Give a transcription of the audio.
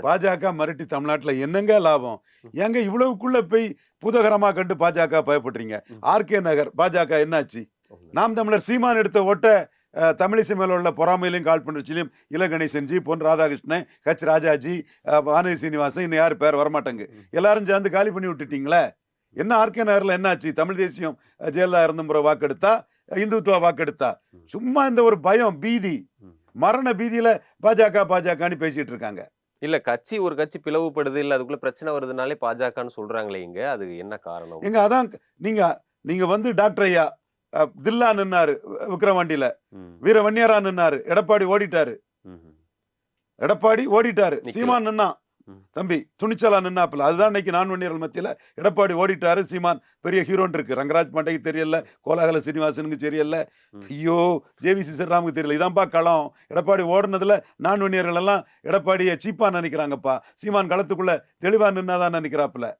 பாஜக மிரட்டி தமிழ்நாட்டுல என்னங்க லாபம்? ம், ஏங்க இவ்வளவுக்குள்ள போய் பூதகரமா கண்டு பாஜக பயப்படுறீங்க? ம். ஆர்கே நகர் பாஜக என்னாச்சு? ஒண்ணு. நாம் தமிழர் சீமான் எடுத்த ஓட்ட தமிழிசை மேல உள்ள பொறாமையிலும் காழ்ப்புணர்ச்சியிலும் இல கணேசன்ஜி, பொன் ராதாகிருஷ்ணன், ஹெச் ராஜாஜி, வானதி சீனிவாசன், இன்னும் யாரு பேர் வரமாட்டேங்கு. ம். எல்லாரும் சேர்ந்து காலி பண்ணி விட்டுட்டீங்களே. என்ன ஆர்கே நகர்ல என்னாச்சு? தமிழ் தேசியம் ஜெயலலிதா இருந்த முறை வாக்கெடுத்தா, இந்துத்துவா வாக்கெடுத்தா? ம். சும்மா இந்த ஒரு பயம், பீதி, ம். மரண பீதியில பாஜகன்னு பேசிட்டு இருக்காங்க. இல்ல ஒரு கட்சி பிளவுபடுது, இல்ல அதுக்குள்ள பிரச்சனை வருதுனாலே பாஜகன்னு சொல்றாங்களே இங்க. அது என்ன காரணம்? ஏங்க அதான் நீங்க நீங்க வந்து டாக்டர் ஐயா தில்லா நின்னாரு விக்கிரவாண்டியில. ம். வீர வன்னியரா நின்னாரு. எடப்பாடி ஓடிட்டாரு. ம்ஹ்ம். எடப்பாடி ஓடிட்டாரு. நிக்கல. சீமான் நின்னான். ம். தம்பி துணிச்சலா நின்னாப்புல. அதுதான் இன்னைக்கு நான் வன்னியர்கள் மத்தியில எடப்பாடி ஓடிட்டாரு. சீமான் பெரிய ஹீரோன்னு இருக்கு. ரங்கராஜ் பாண்டேக்கு தெரியல. கோலாகல சீனிவாசனுக்கு தெரியல. ம். ஐயோ! ஜேவிசி ஸ்ரீராமுக்கு தெரியல. இதான்பா களம். எடப்பாடி ஓடுனதுல நான் வன்னியர்கள் எல்லாம் எடப்பாடிய சீப்பா நினைக்கிறாங்கப்பா. சீமான் களத்துக்குள்ள தெளிவா நின்னாதான் நினைக்கிறாப்புல.